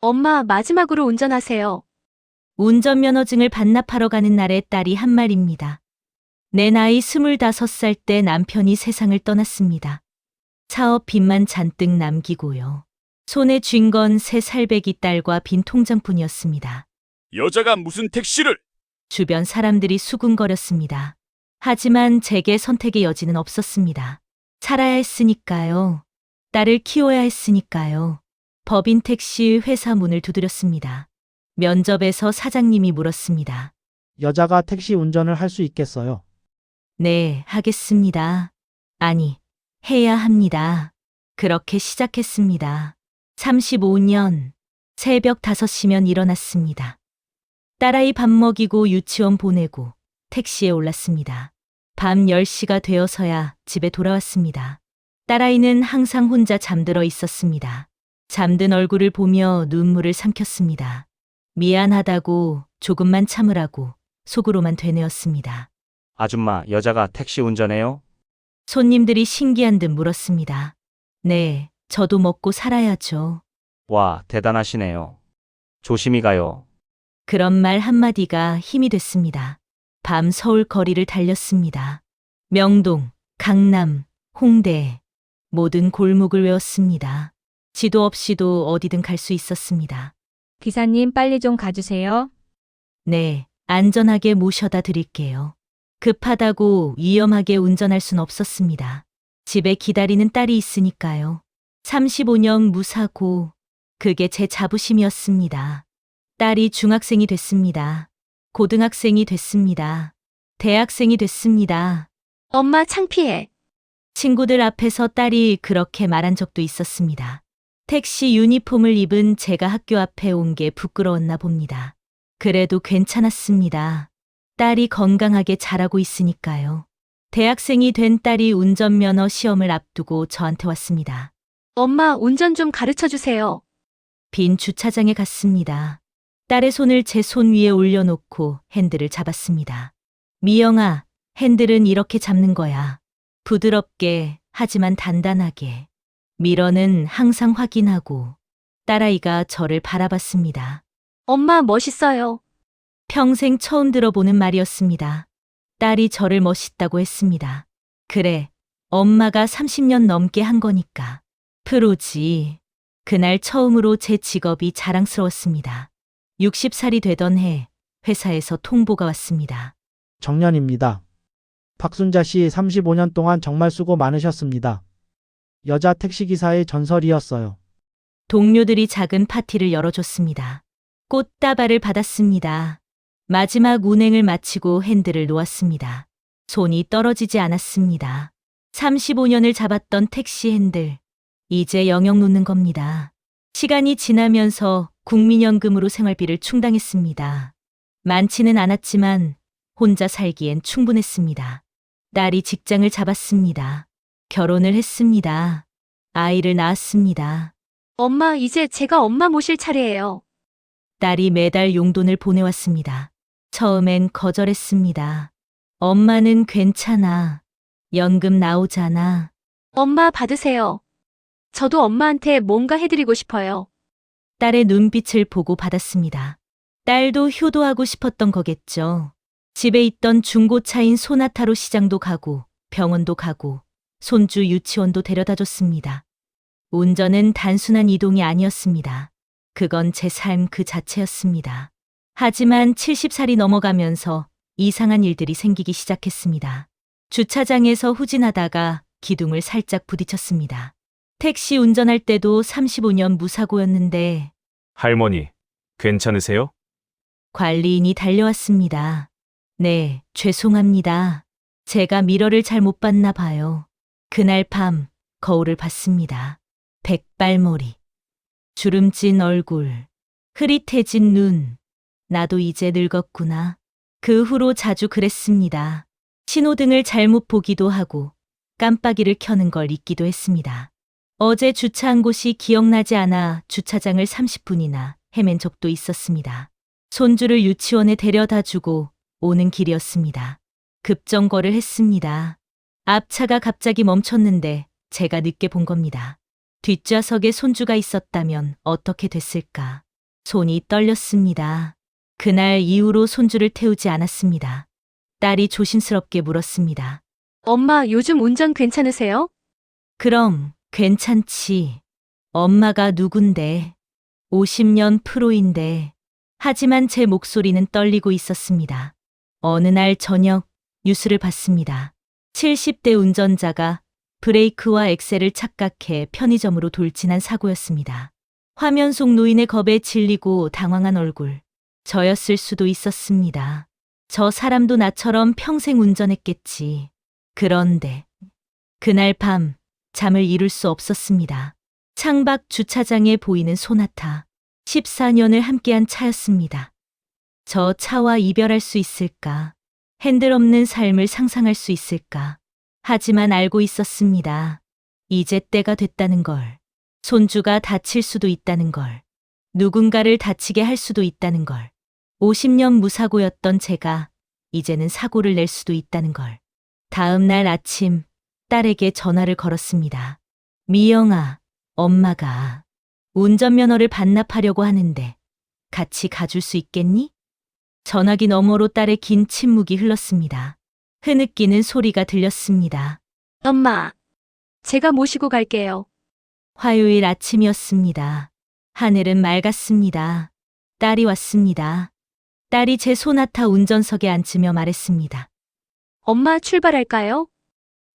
엄마, 마지막으로 운전하세요. 운전면허증을 반납하러 가는 날에 딸이 한 말입니다. 내 나이 25살 때 남편이 세상을 떠났습니다. 사업 빚만 잔뜩 남기고요. 손에 쥔 건 새 살배기 딸과 빈 통장뿐이었습니다. 여자가 무슨 택시를? 주변 사람들이 수군거렸습니다. 하지만 제게 선택의 여지는 없었습니다. 살아야 했으니까요. 딸을 키워야 했으니까요. 법인 택시 회사 문을 두드렸습니다. 면접에서 사장님이 물었습니다. 여자가 택시 운전을 할 수 있겠어요? 네, 하겠습니다. 아니, 해야 합니다. 그렇게 시작했습니다. 35년, 새벽 5시면 일어났습니다. 딸아이 밥 먹이고 유치원 보내고 택시에 올랐습니다. 밤 10시가 되어서야 집에 돌아왔습니다. 딸아이는 항상 혼자 잠들어 있었습니다. 잠든 얼굴을 보며 눈물을 삼켰습니다. 미안하다고 조금만 참으라고 속으로만 되뇌었습니다. 아줌마, 여자가 택시 운전해요? 손님들이 신기한 듯 물었습니다. 네, 저도 먹고 살아야죠. 와, 대단하시네요. 조심히 가요. 그런 말 한마디가 힘이 됐습니다. 밤 서울 거리를 달렸습니다. 명동, 강남, 홍대, 모든 골목을 외웠습니다. 지도 없이도 어디든 갈 수 있었습니다. 기사님 빨리 좀 가주세요. 네, 안전하게 모셔다 드릴게요. 급하다고 위험하게 운전할 순 없었습니다. 집에 기다리는 딸이 있으니까요. 35년 무사고, 그게 제 자부심이었습니다. 딸이 중학생이 됐습니다. 고등학생이 됐습니다. 대학생이 됐습니다. 엄마, 창피해. 친구들 앞에서 딸이 그렇게 말한 적도 있었습니다. 택시 유니폼을 입은 제가 학교 앞에 온 게 부끄러웠나 봅니다. 그래도 괜찮았습니다. 딸이 건강하게 자라고 있으니까요. 대학생이 된 딸이 운전면허 시험을 앞두고 저한테 왔습니다. 엄마, 운전 좀 가르쳐 주세요. 빈 주차장에 갔습니다. 딸의 손을 제 손 위에 올려놓고 핸들을 잡았습니다. 미영아, 핸들은 이렇게 잡는 거야. 부드럽게, 하지만 단단하게. 미러는 항상 확인하고. 딸아이가 저를 바라봤습니다. 엄마, 멋있어요. 평생 처음 들어보는 말이었습니다. 딸이 저를 멋있다고 했습니다. 그래, 엄마가 30년 넘게 한 거니까. 프로지. 그날 처음으로 제 직업이 자랑스러웠습니다. 60살이 되던 해, 회사에서 통보가 왔습니다. 정년입니다. 박순자 씨 35년 동안 정말 수고 많으셨습니다. 여자 택시기사의 전설이었어요. 동료들이 작은 파티를 열어줬습니다. 꽃다발을 받았습니다. 마지막 운행을 마치고 핸들을 놓았습니다. 손이 떨어지지 않았습니다. 35년을 잡았던 택시 핸들. 이제 영영 놓는 겁니다. 시간이 지나면서 국민연금으로 생활비를 충당했습니다. 많지는 않았지만 혼자 살기엔 충분했습니다. 딸이 직장을 잡았습니다. 결혼을 했습니다. 아이를 낳았습니다. 엄마, 이제 제가 엄마 모실 차례예요. 딸이 매달 용돈을 보내왔습니다. 처음엔 거절했습니다. 엄마는 괜찮아. 연금 나오잖아. 엄마, 받으세요. 저도 엄마한테 뭔가 해드리고 싶어요. 딸의 눈빛을 보고 받았습니다. 딸도 효도하고 싶었던 거겠죠. 집에 있던 중고차인 소나타로 시장도 가고 병원도 가고 손주 유치원도 데려다 줬습니다. 운전은 단순한 이동이 아니었습니다. 그건 제 삶 그 자체였습니다. 하지만 70살이 넘어가면서 이상한 일들이 생기기 시작했습니다. 주차장에서 후진하다가 기둥을 살짝 부딪혔습니다. 택시 운전할 때도 35년 무사고였는데 할머니, 괜찮으세요? 관리인이 달려왔습니다. 네, 죄송합니다. 제가 미러를 잘 못 봤나 봐요. 그날 밤 거울을 봤습니다. 백발머리, 주름진 얼굴, 흐릿해진 눈. 나도 이제 늙었구나. 그 후로 자주 그랬습니다. 신호등을 잘못 보기도 하고 깜빡이를 켜는 걸 잊기도 했습니다. 어제 주차한 곳이 기억나지 않아 주차장을 30분이나 헤맨 적도 있었습니다. 손주를 유치원에 데려다 주고 오는 길이었습니다. 급정거를 했습니다. 앞차가 갑자기 멈췄는데 제가 늦게 본 겁니다. 뒷좌석에 손주가 있었다면 어떻게 됐을까? 손이 떨렸습니다. 그날 이후로 손주를 태우지 않았습니다. 딸이 조심스럽게 물었습니다. 엄마, 요즘 운전 괜찮으세요? 그럼 괜찮지. 엄마가 누군데. 50년 프로인데. 하지만 제 목소리는 떨리고 있었습니다. 어느 날 저녁 뉴스를 봤습니다. 70대 운전자가 브레이크와 엑셀을 착각해 편의점으로 돌진한 사고였습니다. 화면 속 노인의 겁에 질리고 당황한 얼굴. 저였을 수도 있었습니다. 저 사람도 나처럼 평생 운전했겠지. 그런데 그날 밤 잠을 이룰 수 없었습니다. 창밖 주차장에 보이는 소나타. 14년을 함께한 차였습니다. 저 차와 이별할 수 있을까? 핸들 없는 삶을 상상할 수 있을까? 하지만 알고 있었습니다. 이제 때가 됐다는 걸. 손주가 다칠 수도 있다는 걸. 누군가를 다치게 할 수도 있다는 걸. 50년 무사고였던 제가 이제는 사고를 낼 수도 있다는 걸. 다음 날 아침 딸에게 전화를 걸었습니다. 미영아, 엄마가 운전면허를 반납하려고 하는데 같이 가줄 수 있겠니? 전화기 너머로 딸의 긴 침묵이 흘렀습니다. 흐느끼는 소리가 들렸습니다. 엄마, 제가 모시고 갈게요. 화요일 아침이었습니다. 하늘은 맑았습니다. 딸이 왔습니다. 딸이 제 소나타 운전석에 앉으며 말했습니다. 엄마, 출발할까요?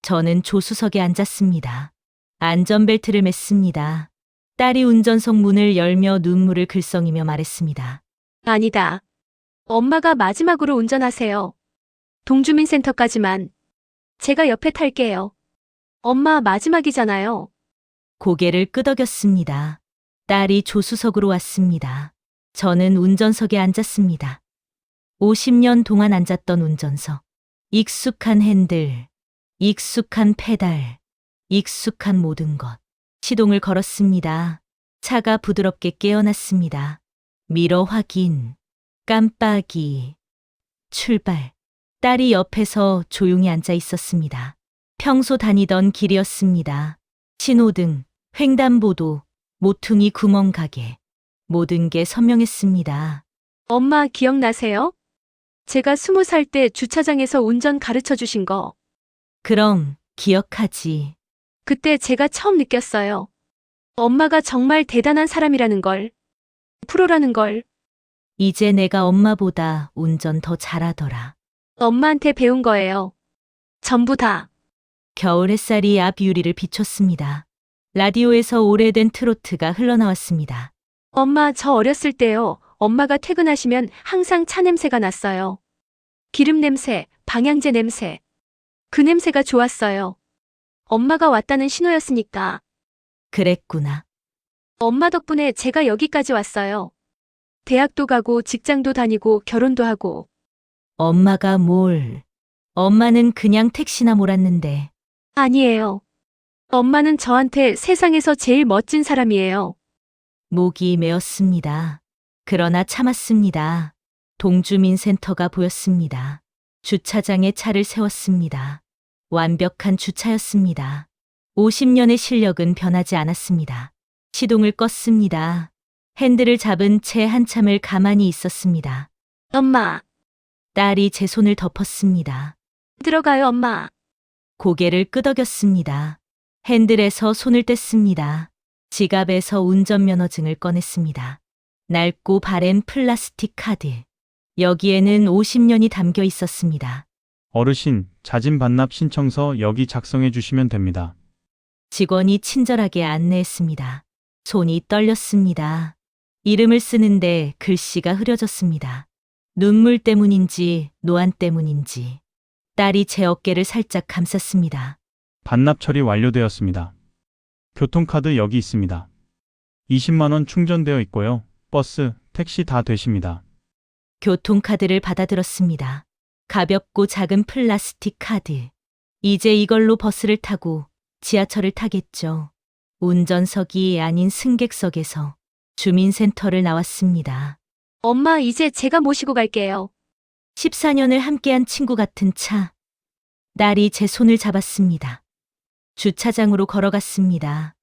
저는 조수석에 앉았습니다. 안전벨트를 맸습니다. 딸이 운전석 문을 열며 눈물을 글썽이며 말했습니다. 아니다. 엄마가 마지막으로 운전하세요. 동주민센터까지만. 제가 옆에 탈게요. 엄마 마지막이잖아요. 고개를 끄덕였습니다. 딸이 조수석으로 왔습니다. 저는 운전석에 앉았습니다. 50년 동안 앉았던 운전석. 익숙한 핸들, 익숙한 페달, 익숙한 모든 것. 시동을 걸었습니다. 차가 부드럽게 깨어났습니다. 미러 확인, 깜빡이, 출발. 딸이 옆에서 조용히 앉아 있었습니다. 평소 다니던 길이었습니다. 신호등, 횡단보도, 모퉁이 구멍 가게. 모든 게 선명했습니다. 엄마 기억나세요? 제가 20살 때 주차장에서 운전 가르쳐 주신 거. 그럼 기억하지. 그때 제가 처음 느꼈어요. 엄마가 정말 대단한 사람이라는 걸. 프로라는 걸. 이제 내가 엄마보다 운전 더 잘하더라. 엄마한테 배운 거예요. 전부 다. 겨울 햇살이 앞 유리를 비췄습니다. 라디오에서 오래된 트로트가 흘러나왔습니다. 엄마, 저 어렸을 때요. 엄마가 퇴근하시면 항상 차 냄새가 났어요. 기름 냄새, 방향제 냄새. 그 냄새가 좋았어요. 엄마가 왔다는 신호였으니까. 그랬구나. 엄마 덕분에 제가 여기까지 왔어요. 대학도 가고 직장도 다니고 결혼도 하고. 엄마가 뭘. 엄마는 그냥 택시나 몰았는데. 아니에요. 엄마는 저한테 세상에서 제일 멋진 사람이에요. 목이 메었습니다. 그러나 참았습니다. 동주민센터가 보였습니다. 주차장에 차를 세웠습니다. 완벽한 주차였습니다. 50년의 실력은 변하지 않았습니다. 시동을 껐습니다. 핸들을 잡은 채 한참을 가만히 있었습니다. 엄마, 딸이 제 손을 덮었습니다. 들어가요, 엄마. 고개를 끄덕였습니다. 핸들에서 손을 뗐습니다. 지갑에서 운전면허증을 꺼냈습니다. 낡고 바랜 플라스틱 카드. 여기에는 50년이 담겨 있었습니다. 어르신, 자진 반납 신청서 여기 작성해 주시면 됩니다. 직원이 친절하게 안내했습니다. 손이 떨렸습니다. 이름을 쓰는데 글씨가 흐려졌습니다. 눈물 때문인지 노안 때문인지 딸이 제 어깨를 살짝 감쌌습니다. 반납 처리 완료되었습니다. 교통카드 여기 있습니다. 20만 원 충전되어 있고요. 버스, 택시 다 되십니다. 교통카드를 받아들었습니다. 가볍고 작은 플라스틱 카드. 이제 이걸로 버스를 타고 지하철을 타겠죠. 운전석이 아닌 승객석에서 주민센터를 나왔습니다. 엄마, 이제 제가 모시고 갈게요. 14년을 함께한 친구 같은 차. 딸이 제 손을 잡았습니다. 주차장으로 걸어갔습니다.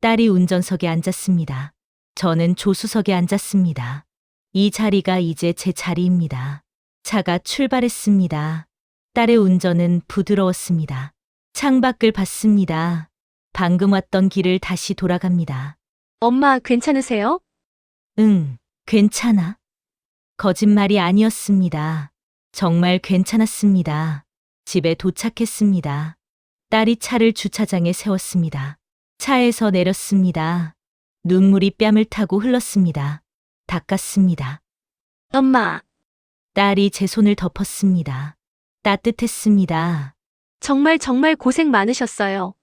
딸이 운전석에 앉았습니다. 저는 조수석에 앉았습니다. 이 자리가 이제 제 자리입니다. 차가 출발했습니다. 딸의 운전은 부드러웠습니다. 창밖을 봤습니다. 방금 왔던 길을 다시 돌아갑니다. 엄마, 괜찮으세요? 응, 괜찮아. 거짓말이 아니었습니다. 정말 괜찮았습니다. 집에 도착했습니다. 딸이 차를 주차장에 세웠습니다. 차에서 내렸습니다. 눈물이 뺨을 타고 흘렀습니다. 닦았습니다. 엄마, 딸이 제 손을 덮었습니다. 따뜻했습니다. 정말 정말 고생 많으셨어요.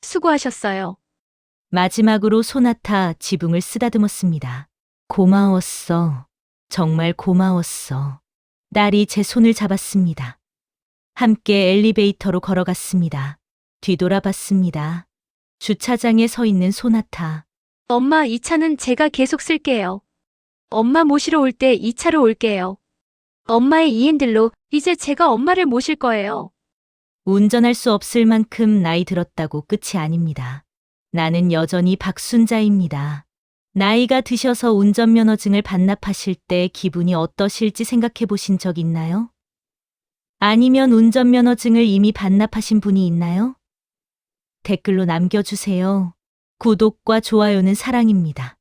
수고하셨어요. 마지막으로 소나타 지붕을 쓰다듬었습니다. 고마웠어. 정말 고마웠어. 딸이 제 손을 잡았습니다. 함께 엘리베이터로 걸어갔습니다. 뒤돌아봤습니다. 주차장에 서 있는 소나타. 엄마, 이 차는 제가 계속 쓸게요. 엄마 모시러 올 때 이 차로 올게요. 엄마의 이 핸들로 이제 제가 엄마를 모실 거예요. 운전할 수 없을 만큼 나이 들었다고 끝이 아닙니다. 나는 여전히 박순자입니다. 나이가 드셔서 운전면허증을 반납하실 때 기분이 어떠실지 생각해 보신 적 있나요? 아니면 운전면허증을 이미 반납하신 분이 있나요? 댓글로 남겨주세요. 구독과 좋아요는 사랑입니다.